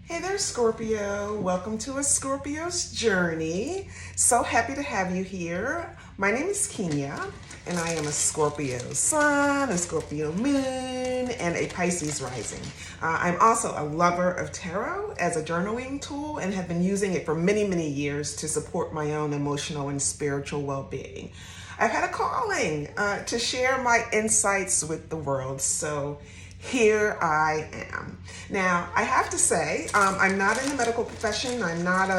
Hey there, Scorpio. Welcome to a Scorpio's journey. So happy to have you here. My name is Kenya, and I am a Scorpio sun, a Scorpio moon, and a Pisces rising. I'm also a lover of tarot as a journaling tool and have been using it for many, many years to support my own emotional and spiritual well-being. I've had a calling to share my insights with the world, so here I am. Now, I have to say, I'm not in the medical profession. I'm not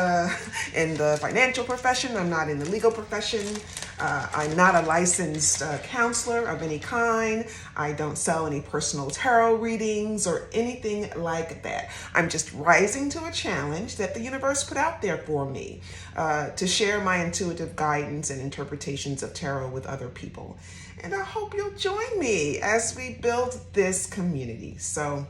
in the financial profession. I'm not in the legal profession. I'm not a licensed counselor of any kind. I don't sell any personal tarot readings or anything like that. I'm just rising to a challenge that the universe put out there for me to share my intuitive guidance and interpretations of tarot with other people. And I hope you'll join me as we build this community. So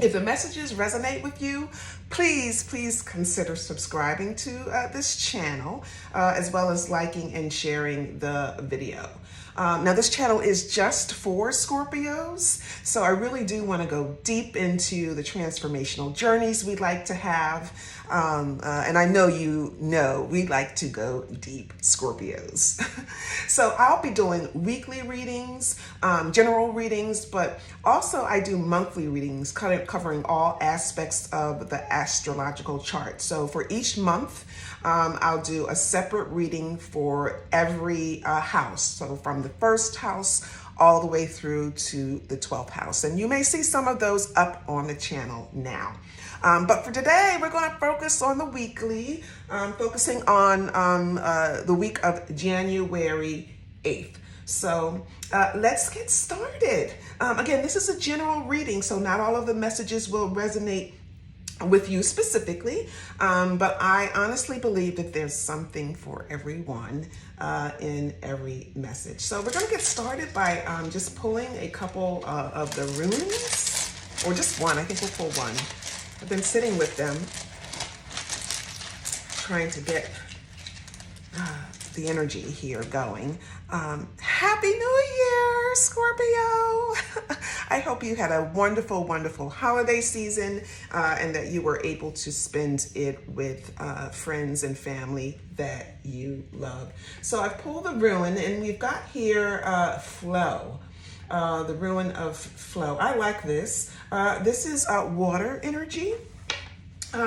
if the messages resonate with you, please consider subscribing to this channel, as well as liking and sharing the video. Now, this channel is just for Scorpios, so I really do want to go deep into the transformational journeys we'd like to have. And I know we like to go deep, Scorpios. So I'll be doing weekly readings, general readings, but also I do monthly readings covering all aspects of the astrological chart. So for each month, I'll do a separate reading for every house. So from the first house all the way through to the 12th house. And you may see some of those up on the channel now. But for today, we're going to focus on the weekly, focusing on the week of January 8th. So let's get started. Again, this is a general reading, so not all of the messages will resonate with you specifically, but I honestly believe that there's something for everyone in every message. So we're going to get started by just pulling a couple of the runes, or just one. I think we'll pull one. I've been sitting with them, trying to get the energy here going. Happy New Year, Scorpio! I hope you had a wonderful, wonderful holiday season and that you were able to spend it with friends and family that you love. So I've pulled the rune, and we've got here flow. The rune of flow. I like this. This is water energy,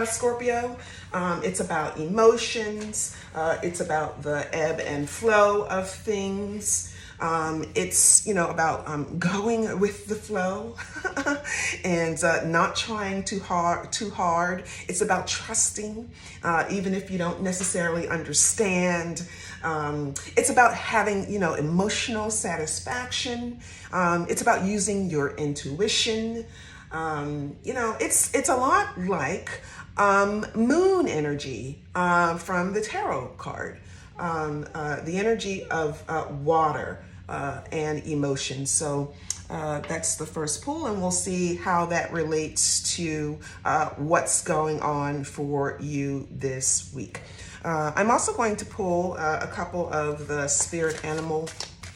Scorpio. It's about emotions. It's about the ebb and flow of things. It's, about going with the flow and not trying too hard. It's about trusting, even if you don't necessarily understand. It's about having, emotional satisfaction. It's about using your intuition. It's a lot like moon energy from the tarot card. The energy of water and emotion. So that's the first pull, and we'll see how that relates to what's going on for you this week. I'm also going to pull a couple of the spirit animal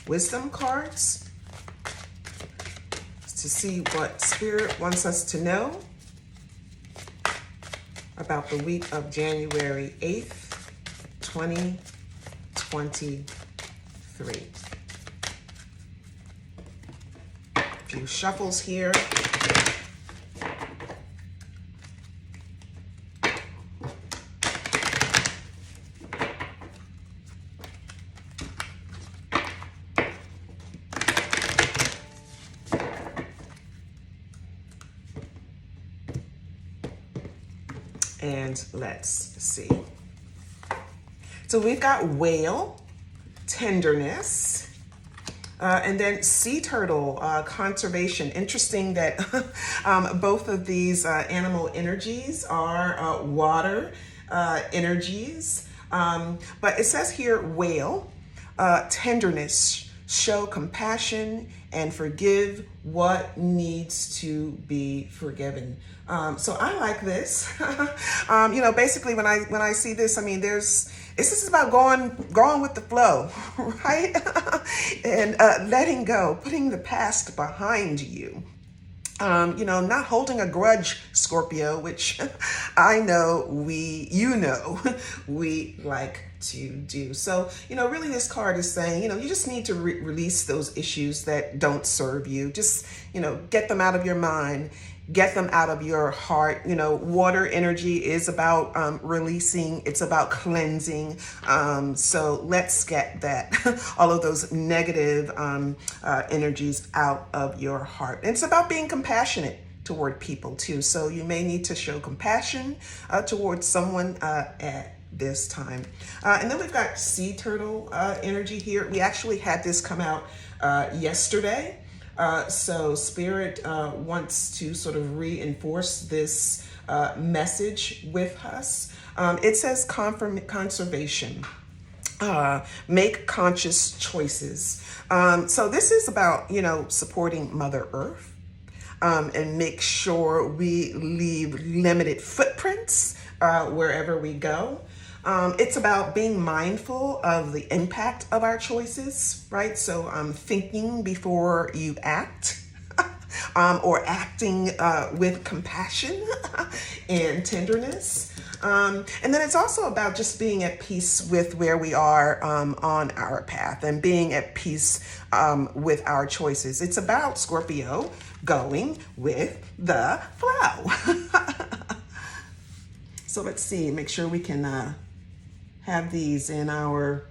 wisdom cards to see what spirit wants us to know about the week of January 8th, 2023. A few shuffles here. And let's see. So we've got whale, tenderness, and then sea turtle, conservation. Interesting that both of these animal energies are water energies. But it says here, whale, tenderness, show compassion and forgive what needs to be forgiven. So I like this. Basically when I see this, this is about going with the flow, right? And letting go, putting the past behind you. not holding a grudge, Scorpio, which I know we like to do. So, really this card is saying, you just need to release those issues that don't serve you. Just, get them out of your mind. Get them out of your heart. Water energy is about releasing. It's about cleansing. So let's get that, all of those negative energies out of your heart. And it's about being compassionate toward people too. So you may need to show compassion towards someone at this time. And then we've got sea turtle energy here. We actually had this come out yesterday. So Spirit wants to sort of reinforce this message with us. It says conservation. Make conscious choices. So this is about, supporting Mother Earth and make sure we leave limited footprints wherever we go. It's about being mindful of the impact of our choices, right? So thinking before you act, or acting with compassion and tenderness. And then it's also about just being at peace with where we are on our path and being at peace with our choices. It's about, Scorpio, going with the flow. So let's see, make sure we can have these in our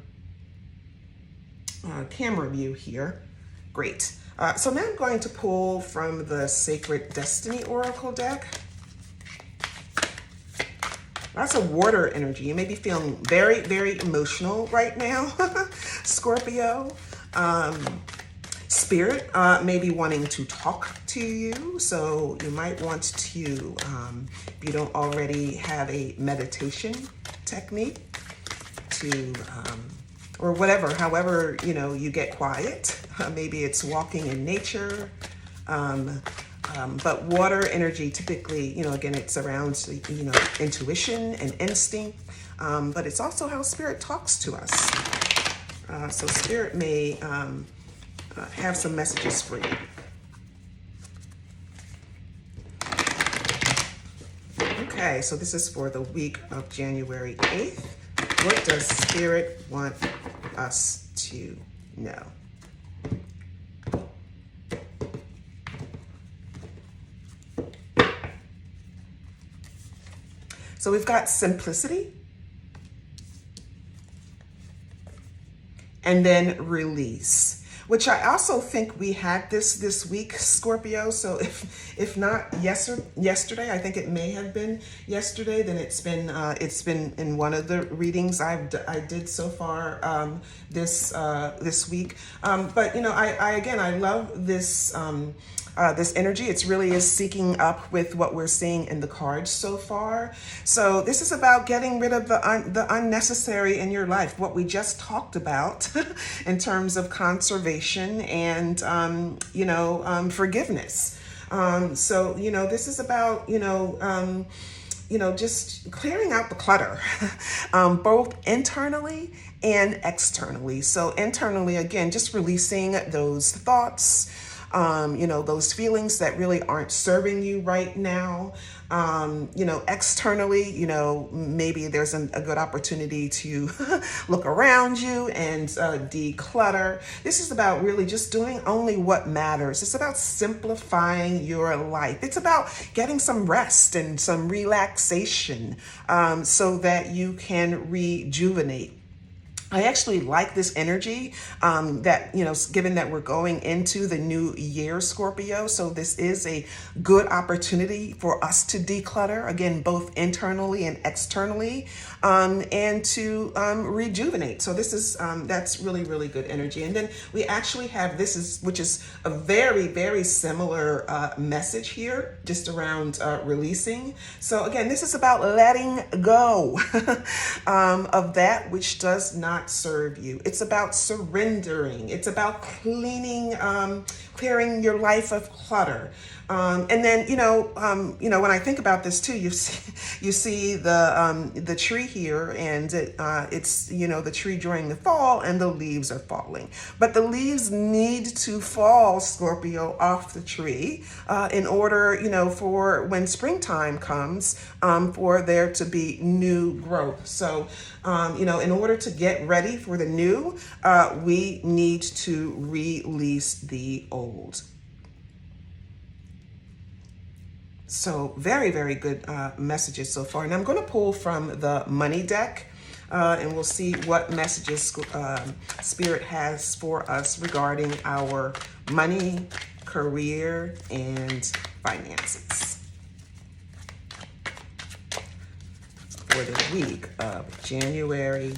camera view here. Great. So now I'm going to pull from the Sacred Destiny Oracle deck. That's a water energy. You may be feeling very, very emotional right now, Scorpio. Spirit may be wanting to talk to you. So you might want to, if you don't already have a meditation technique, to or whatever, however, you get quiet. Maybe it's walking in nature. But water energy typically, again, it surrounds, intuition and instinct. But it's also how Spirit talks to us. So Spirit may have some messages for you. Okay, so this is for the week of January 8th. What does Spirit want us to know? So we've got simplicity and then release, which I also think we had this week, Scorpio. So if not yesterday, I think it may have been yesterday. Then it's been in one of the readings I did so far this week. But I love this. This energy, it really is syncing up with what we're seeing in the cards so far. So this is about getting rid of the unnecessary in your life, what we just talked about in terms of conservation and, forgiveness. So, this is about, just clearing out the clutter, both internally and externally. So internally, again, just releasing those thoughts, those feelings that really aren't serving you right now. Externally, maybe there's a good opportunity to look around you and declutter. This is about really just doing only what matters. It's about simplifying your life. It's about getting some rest and some relaxation so that you can rejuvenate. I actually like this energy that, given that we're going into the new year, Scorpio. So this is a good opportunity for us to declutter, again, both internally and externally, and to rejuvenate. So this is, that's really, really good energy. And then we actually have which is a very, very similar message here, just around releasing. So again, this is about letting go of that which does not not serve you. It's about surrendering. It's about cleaning, clearing your life of clutter. And then, when I think about this too, you see the tree here, and it's, the tree during the fall, and the leaves are falling. But the leaves need to fall, Scorpio, off the tree in order, for when springtime comes, for there to be new growth. So, in order to get ready for the new, we need to release the old. So very, very good messages so far. And I'm going to pull from the money deck, and we'll see what messages Spirit has for us regarding our money, career, and finances for the week of January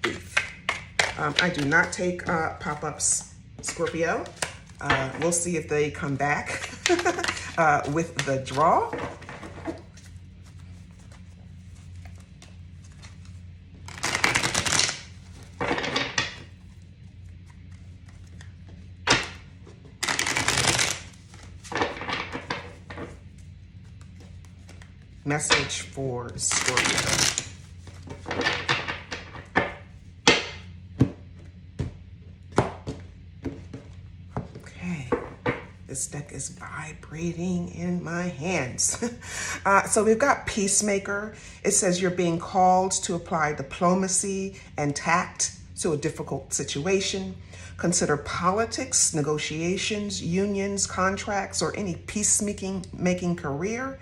8th. I do not take pop-ups, Scorpio. We'll see if they come back with the draw. Message for Scorpio. This deck is vibrating in my hands. So we've got Peacemaker. It says you're being called to apply diplomacy and tact to a difficult situation. Consider politics, negotiations, unions, contracts, or any peacemaking career.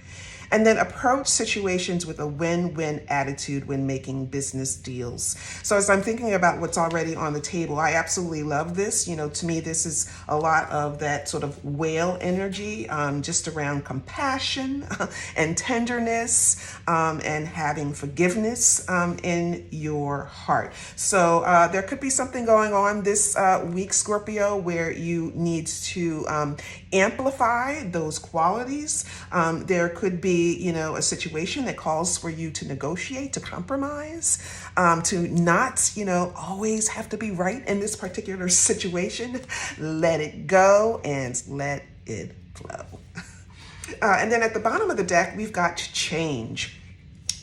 And then approach situations with a win-win attitude when making business deals. So as I'm thinking about what's already on the table, I absolutely love this. To me, this is a lot of that sort of whale energy, just around compassion and tenderness, and having forgiveness in your heart. So there could be something going on this week, Scorpio, where you need to amplify those qualities. There could be, a situation that calls for you to negotiate, to compromise, to not, always have to be right in this particular situation. Let it go and let it flow. And then at the bottom of the deck, we've got change.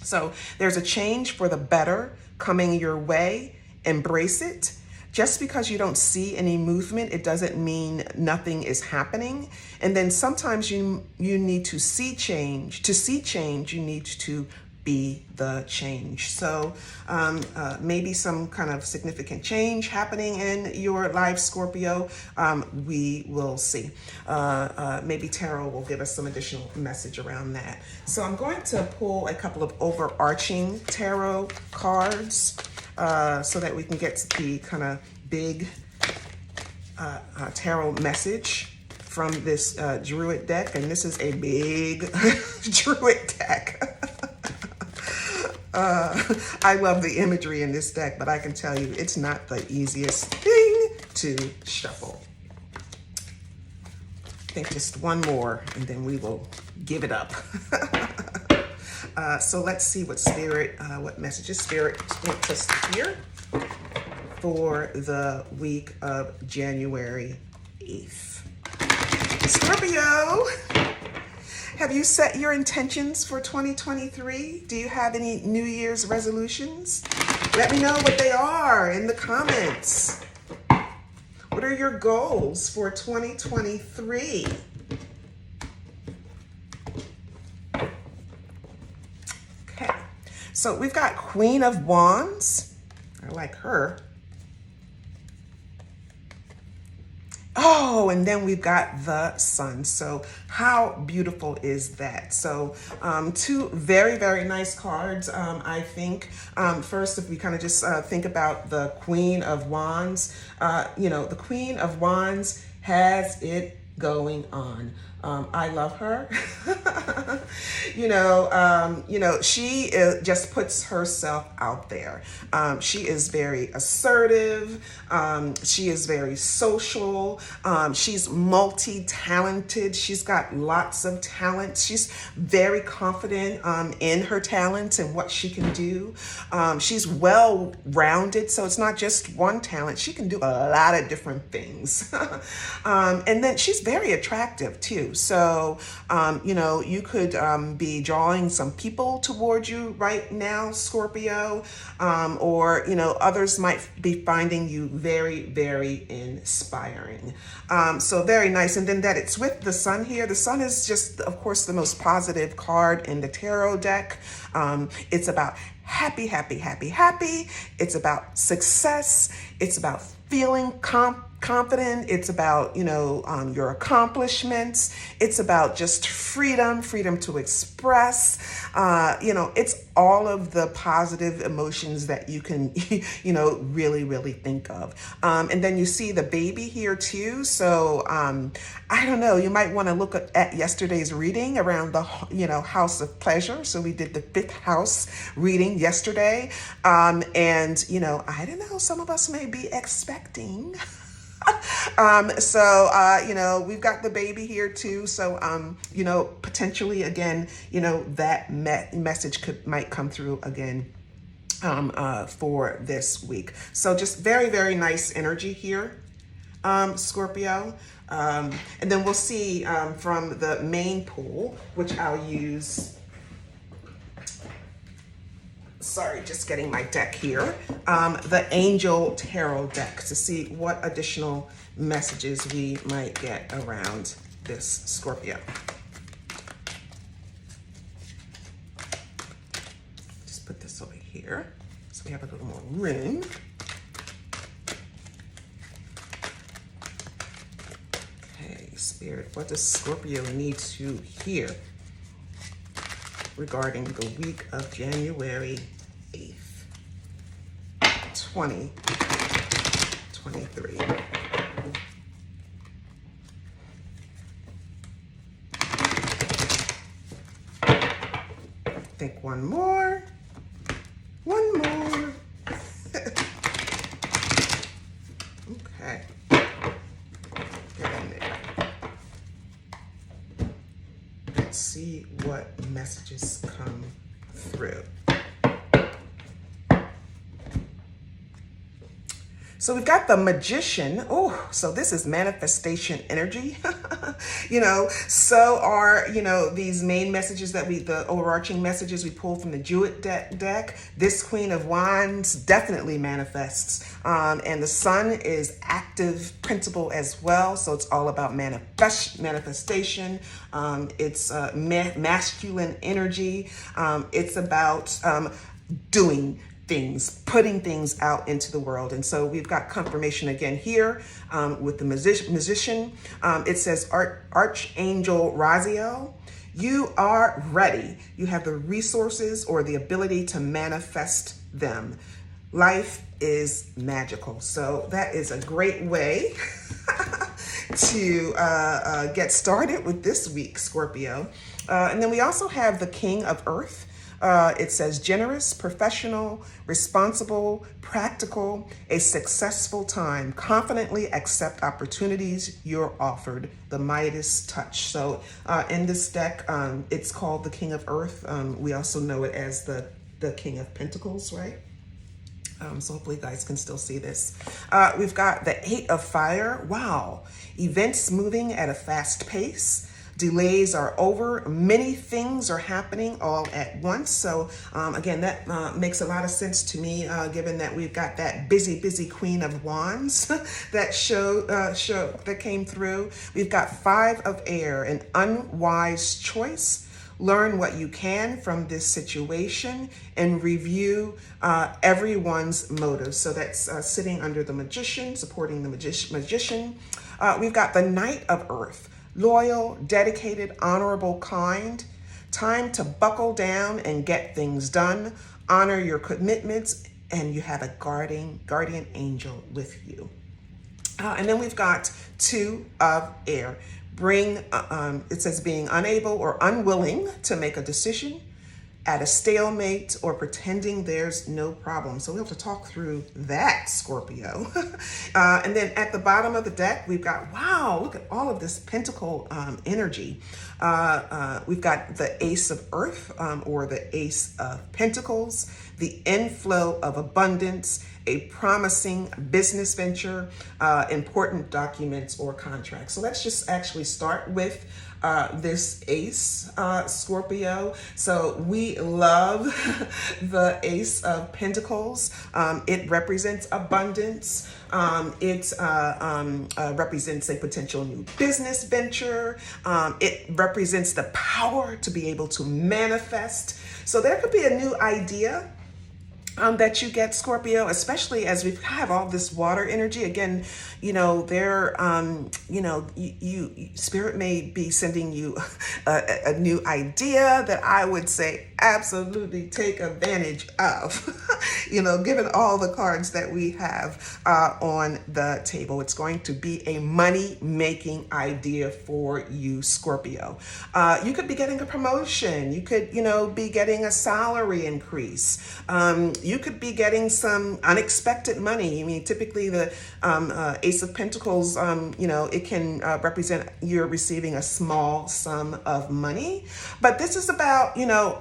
So there's a change for the better coming your way. Embrace it. Just because you don't see any movement, it doesn't mean nothing is happening. And then sometimes you need to see change. To see change, you need to be the change. So maybe some kind of significant change happening in your life, Scorpio. We will see. Maybe tarot will give us some additional message around that. So I'm going to pull a couple of overarching tarot cards so that we can get the kind of big tarot message from this Druid deck. And this is a big Druid deck. I love the imagery in this deck, but I can tell you it's not the easiest thing to shuffle. I think just one more and then we will give it up. So let's see what what messages Spirit wants us to hear for the week of January 8th. Scorpio, have you set your intentions for 2023? Do you have any New Year's resolutions? Let me know what they are in the comments. What are your goals for 2023? Okay, so we've got Queen of Wands. I like her. Oh, and then we've got the Sun. So how beautiful is that? So two very, very nice cards, I think. First, if we kind of just think about the Queen of Wands, the Queen of Wands has it going on. I love her. She just puts herself out there. She is very assertive. She is very social. She's multi-talented. She's got lots of talent. She's very confident in her talents and what she can do. She's well-rounded, so it's not just one talent. She can do a lot of different things. And then she's very attractive too. So, you could be drawing some people toward you right now, Scorpio, or, others might be finding you very, very inspiring. So very nice. And then that it's with the sun here. The sun is just, of course, the most positive card in the tarot deck. It's about happy, happy, happy, happy. It's about success. It's about feeling confident. It's about, your accomplishments. It's about just freedom to express. It's all of the positive emotions that you can, really, really think of. And then you see the baby here too. So, I don't know, you might want to look at yesterday's reading around the, house of pleasure. So we did the 5th house reading yesterday. I don't know, some of us may be expecting we've got the baby here too. So, potentially again, that message might come through again, for this week. So just very, very nice energy here, Scorpio. And then we'll see, from the main pool, which I'll use. Sorry, just getting my deck here. The Angel Tarot deck to see what additional messages we might get around this Scorpio. Just put this over here so we have a little more room. Okay, Spirit, what does Scorpio need to hear regarding the week of January 8th, 2023. I think one more. Okay. Get in there. Let's see what messages come through. So we've got the Magician. Oh, so this is manifestation energy. So are, these main messages the overarching messages we pulled from the Jewett deck. This Queen of Wands definitely manifests. And the Sun is active principle as well. So it's all about manifestation. It's masculine energy. It's about doing things, putting things out into the world. And so we've got confirmation again here with the musician. It says, Archangel Raziel, you are ready. You have the resources or the ability to manifest them. Life is magical. So that is a great way to get started with this week, Scorpio. And then we also have the King of Earth. It says generous, professional, responsible, practical, a successful time. Confidently accept opportunities you're offered. The Midas touch. So in this deck, it's called the King of Earth. We also know it as the King of Pentacles, right? So hopefully you guys can still see this. We've got the 8 of Fire. Wow. Events moving at a fast pace. Delays are over. Many things are happening all at once. So again, that makes a lot of sense to me, given that we've got that busy Queen of Wands that came through. We've got 5 of Air, an unwise choice. Learn what you can from this situation and review everyone's motives. So that's sitting under the Magician, supporting the magician. We've got the Knight of Earth. Loyal, dedicated, honorable, kind. Time to buckle down and get things done. Honor your commitments, and you have a guardian angel with you. And then we've got 2 of Air. It says being unable or unwilling to make a decision, at a stalemate, or pretending there's no problem. So we have to talk through that, Scorpio. And then at the bottom of the deck, we've got, wow, look at all of this pentacle energy. We've got the Ace of Earth, or the Ace of Pentacles, the inflow of abundance, a promising business venture, important documents or contracts. So let's just actually start with this Ace, Scorpio. So we love the Ace of Pentacles. It represents abundance. It represents a potential new business venture. It represents the power to be able to manifest. So there could be a new idea that you get, Scorpio, especially as we have all this water energy. Again, Spirit may be sending you a new idea that I would say absolutely take advantage of, given all the cards that we have on the table. It's going to be a money-making idea for you, Scorpio. You could be getting a promotion. You could, be getting a salary increase. You could be getting some unexpected money. I mean, typically the Ace of Pentacles, it can represent you're receiving a small sum of money. But this is about,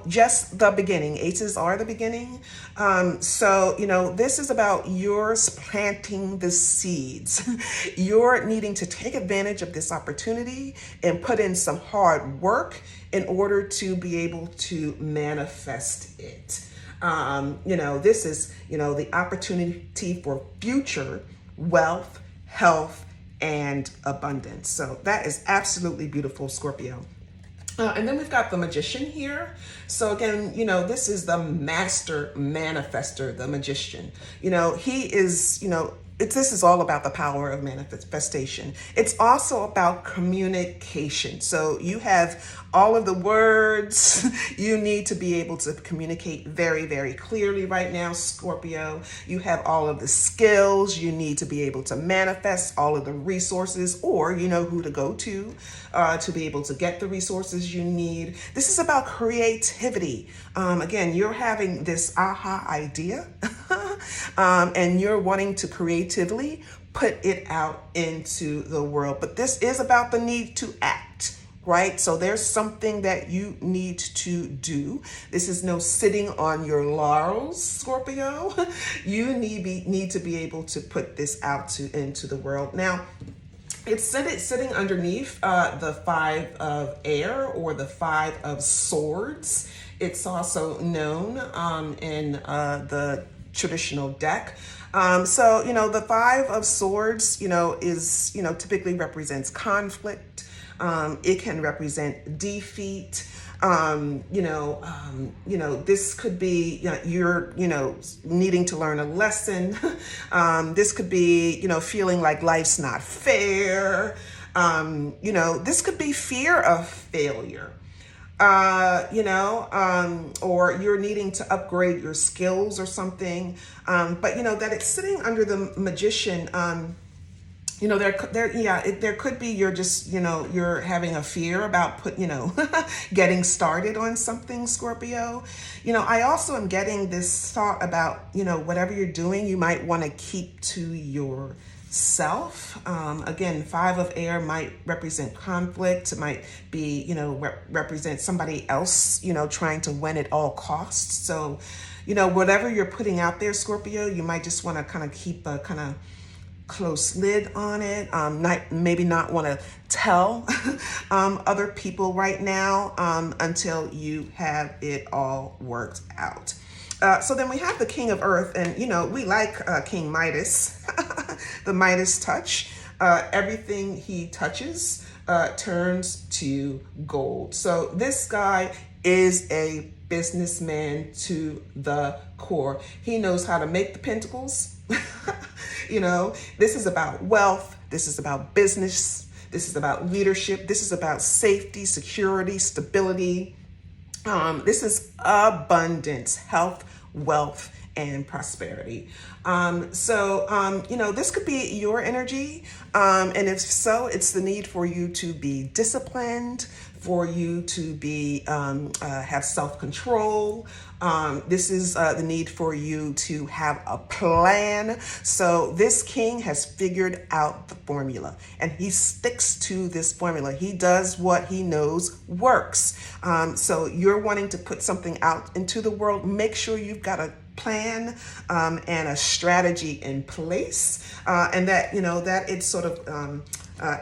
just the beginning. Aces are the beginning. So this is about yours planting the seeds. You're needing to take advantage of this opportunity and put in some hard work in order to be able to manifest it. This is, the opportunity for future wealth, health, and abundance. So that is absolutely beautiful, Scorpio. And then we've got the Magician here. So again, this is the master manifester, the Magician. He is, this is all about the power of manifestation. It's also about communication. So you have all of the words you need to be able to communicate very, very clearly right now, Scorpio. You have all of the skills you need to be able to manifest all of the resources, or you know who to go to be able to get the resources you need. This is about creativity. Again, you're having this aha idea and you're wanting to creatively put it out into the world. But this is about the need to act, right? So there's something that you need to do. This is no sitting on your laurels, Scorpio. You need to be able to put this out into the world. Now, it's sitting underneath the Five of Air, or the Five of Swords. It's also known in the traditional deck. So, the Five of Swords, is, typically represents conflict. It can represent defeat. This could be, you're, needing to learn a lesson. This could be, feeling like life's not fair. This could be fear of failure. Or you're needing to upgrade your skills or something. But that it's sitting under the Magician. There could be you're just, you're having a fear about getting started on something, Scorpio. I also am getting this thought about, whatever you're doing, you might want to keep to yourself. Again, Five of Air might represent conflict. It might be, represent somebody else, trying to win at all costs. So, whatever you're putting out there, Scorpio, you might just want to kind of keep a kind of close lid on it. Maybe not want to tell other people right now until you have it all worked out. So then we have the King of Earth, and we like King Midas, the Midas touch. Everything he touches turns to gold. So this guy is a businessman to the core. He knows how to make the pentacles. This is about wealth. This is about business. This is about leadership. This is about safety, security, stability. This is abundance, health, wealth and prosperity. This could be your energy. And if so, it's the need for you to be disciplined, for you to be have self-control. This is the need for you to have a plan. So this king has figured out the formula, and he sticks to this formula. He does what he knows works. So you're wanting to put something out into the world. Make sure you've got a plan and a strategy in place, and that that it's sort of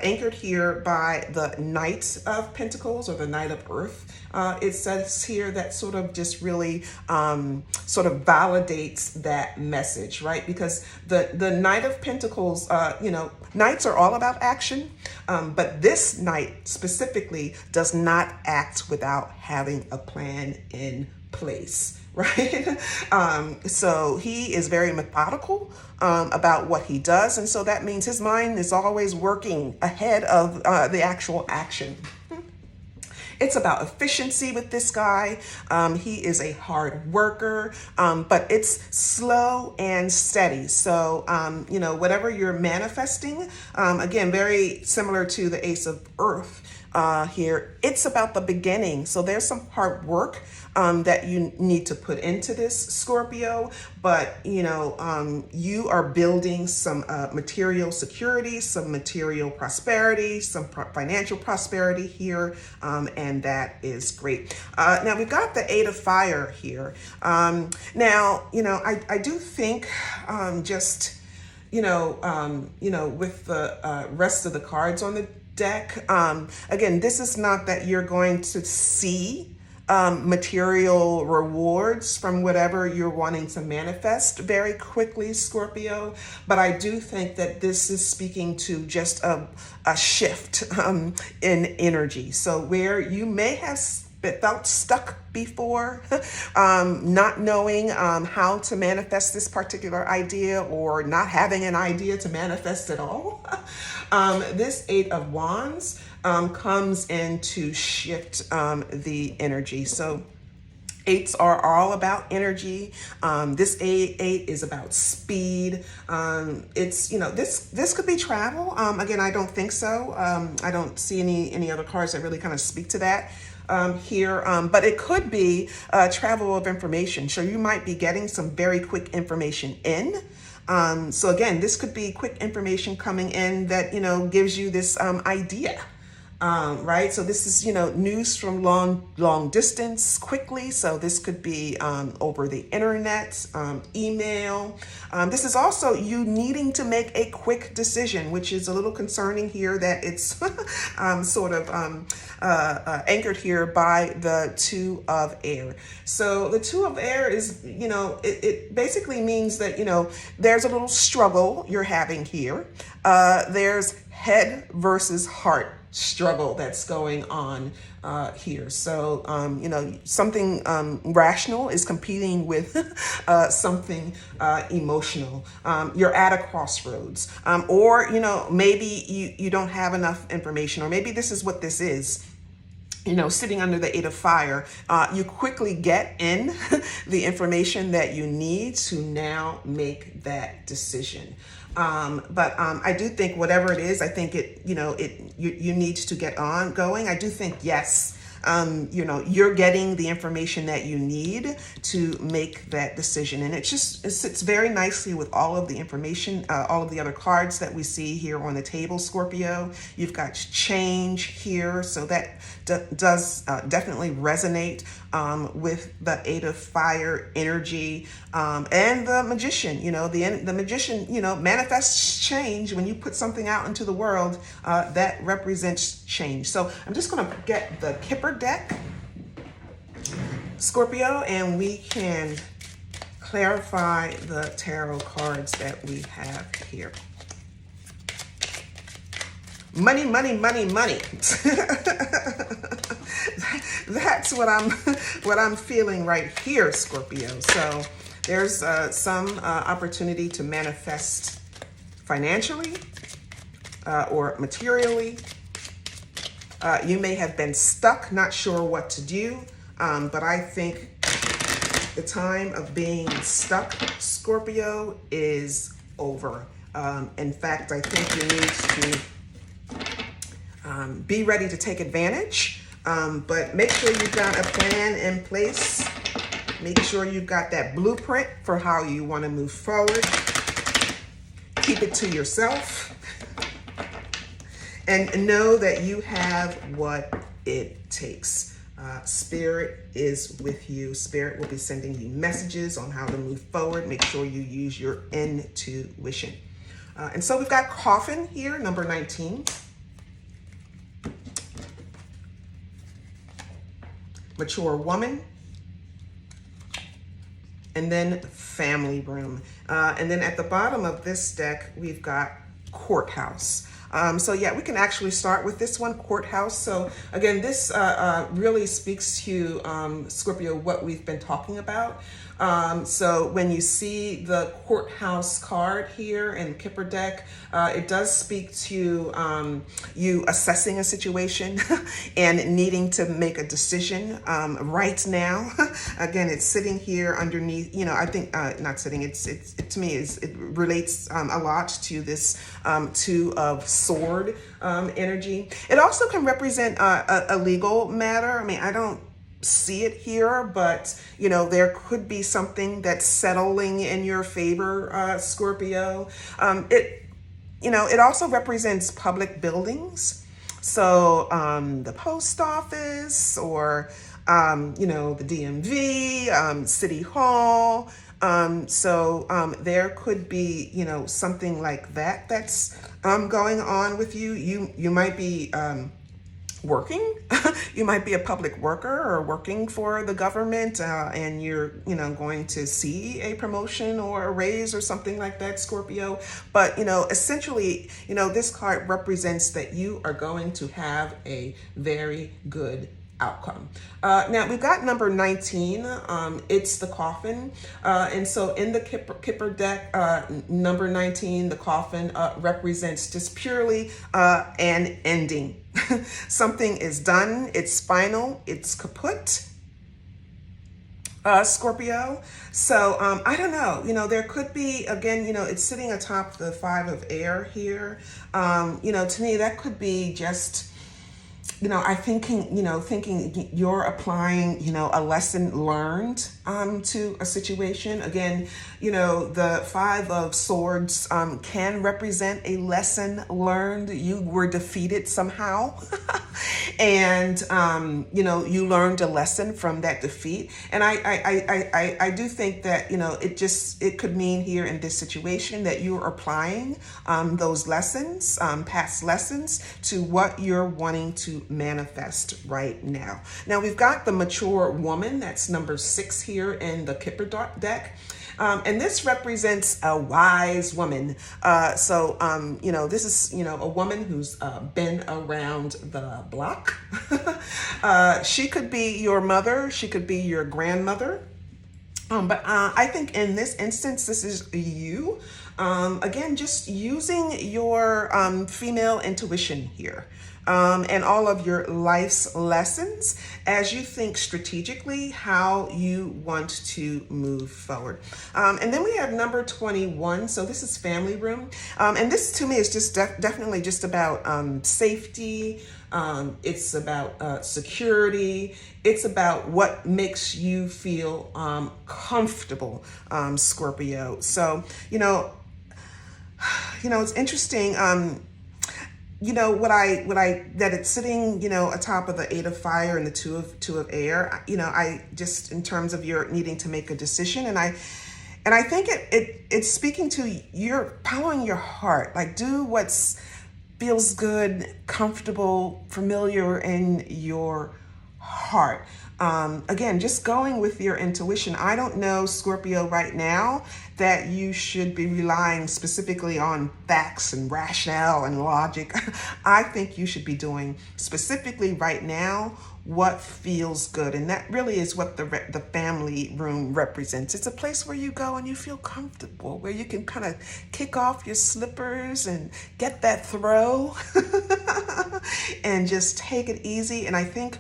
anchored here by the Knight of Pentacles, or the Knight of Earth. It says here that sort of just really sort of validates that message, right? Because the Knight of Pentacles, Knights are all about action, but this Knight specifically does not act without having a plan in place. Right? So he is very methodical about what he does. And so that means his mind is always working ahead of the actual action. It's about efficiency with this guy. He is a hard worker, but it's slow and steady. So, whatever you're manifesting, again, very similar to the Ace of Earth here, it's about the beginning. So there's some hard work that you need to put into this, Scorpio, but you are building some material security, some material prosperity, some financial prosperity here, and that is great. Now we've got the Eight of Fire here. I do think with the rest of the cards on the deck, again, this is not that you're going to see material rewards from whatever you're wanting to manifest very quickly, Scorpio. But I do think that this is speaking to just a shift in energy. So where you may have felt stuck before, not knowing how to manifest this particular idea, or not having an idea to manifest at all, this Eight of Wands comes in to shift the energy. So eights are all about energy. This eight is about speed. It's this could be travel. Again, I don't think so. I don't see any other cards that really kind of speak to that here, but it could be travel of information. So you might be getting some very quick information in. So again, this could be quick information coming in that gives you this idea. Right? So this is, news from long distance quickly. So this could be over the internet, email. This is also you needing to make a quick decision, which is a little concerning here that it's sort of anchored here by the Two of Air. So the Two of Air is, it basically means that, there's a little struggle you're having here. There's head versus heart struggle that's going on here. So, something rational is competing with something emotional. You're at a crossroads, or, maybe you don't have enough information, or maybe this is what this is. Sitting under the Eight of Fire, you quickly get in the information that you need to now make that decision. But I do think whatever it is, I think you need to get on going. I do think, yes, you're getting the information that you need to make that decision. And it sits very nicely with all of the information, all of the other cards that we see here on the table, Scorpio. You've got change here. So that does definitely resonate with the Eight of Fire energy, and the Magician. The Magician, manifests change. When you put something out into the world, that represents change. So I'm just going to get the Kipper deck, Scorpio, and we can clarify the tarot cards that we have here. Money, money, money, money. That's what I'm feeling right here, Scorpio. So there's some opportunity to manifest financially or materially. You may have been stuck, not sure what to do, but I think The time of being stuck, Scorpio, is over. In fact, I think you need to be ready to take advantage, but make sure you've got a plan in place. Make sure you've got that blueprint for how you want to move forward. Keep it to yourself and know that you have what it takes. Spirit is with you. Spirit will be sending you messages on how to move forward. Make sure you use your intuition. And so we've got coffin here, number 19. Mature woman. And then family room. And then at the bottom of this deck, we've got courthouse. So yeah, we can actually start with this one, courthouse. So again, this really speaks to Scorpio, what we've been talking about. So when you see the courthouse card here in Kipper deck, it does speak to you assessing a situation and needing to make a decision right now. Again, it's sitting here underneath, you know, I think not sitting, it to me it relates a lot to this Two of Sword energy. It also can represent a legal matter. I mean, I don't see it here, but you know, there could be something that's settling in your favor, Scorpio. It also represents public buildings. So the post office or, the DMV, City Hall. There could be, something like that that's going on with you. You might be working. You might be a public worker or working for the government, and you're, going to see a promotion or a raise or something like that, Scorpio. But, essentially, this card represents that you are going to have a very good outcome. Now we've got number 19. It's the coffin. And so in the Kipper deck, number 19, the coffin represents just purely an ending. Something is done. It's final. It's kaput. Scorpio. So I don't know, there could be, again, it's sitting atop the 5 of air here. To me, that could be just, I'm thinking you're applying, a lesson learned to a situation. Again, the 5 of Swords can represent a lesson learned. You were defeated somehow. And, you learned a lesson from that defeat. And I do think that, it could mean here in this situation that you're applying those lessons, past lessons, to what you're wanting to manifest right now. Now we've got the mature woman. That's number 6 here in the Kipper deck. And this represents a wise woman. This is, a woman who's been around the block. She could be your mother. She could be your grandmother. But I think in this instance, this is you. Again, just using your female intuition here. And all of your life's lessons as you think strategically how you want to move forward. And then we have number 21. So this is family room. And this to me is just definitely just about safety. It's about security. It's about what makes you feel comfortable, Scorpio. So, it's interesting. That it's sitting, atop of the 8 of fire and the 2 of air, I just, in terms of your needing to make a decision. And I think it's speaking to you're following your heart, like do what's feels good, comfortable, familiar in your heart. Again, just going with your intuition. I don't know, Scorpio, right now that you should be relying specifically on facts and rationale and logic. I think you should be doing specifically right now what feels good. And that really is what the family room represents. It's a place where you go and you feel comfortable, where you can kind of kick off your slippers and get that throw and just take it easy. And I think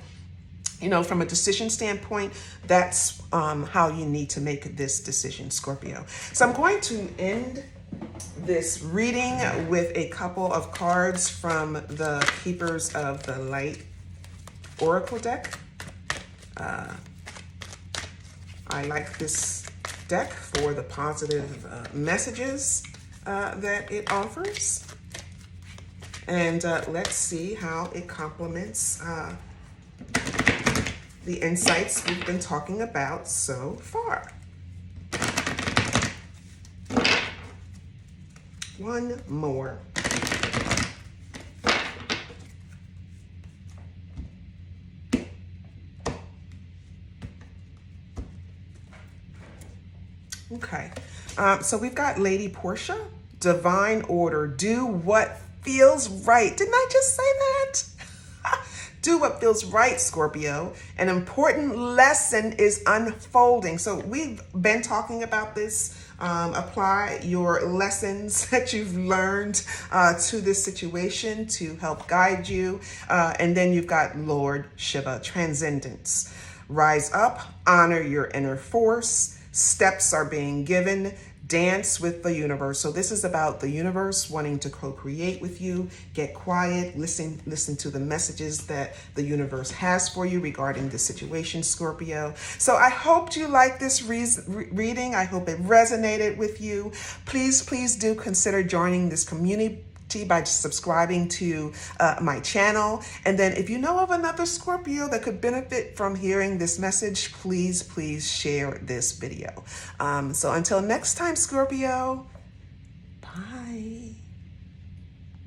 You know, from a decision standpoint, that's how you need to make this decision, Scorpio. So I'm going to end this reading with a couple of cards from the Keepers of the Light Oracle deck. I like this deck for the positive messages that it offers. And let's see how it complements the insights we've been talking about so far. One more. Okay, so we've got Lady Portia, Divine Order, do what feels right. Didn't I just say that? Do what feels right, Scorpio. An important lesson is unfolding. So we've been talking about this. Apply your lessons that you've learned to this situation to help guide you. And then you've got Lord Shiva, Transcendence. Rise up, honor your inner force. Steps are being given. Dance with the universe. So this is about the universe wanting to co-create with you. Get quiet, listen to the messages that the universe has for you regarding the situation, Scorpio. So I hope you like this reading. I hope it resonated with you. Please do consider joining this community by subscribing to my channel. And then if you know of another Scorpio that could benefit from hearing this message, please share this video. So until next time, Scorpio,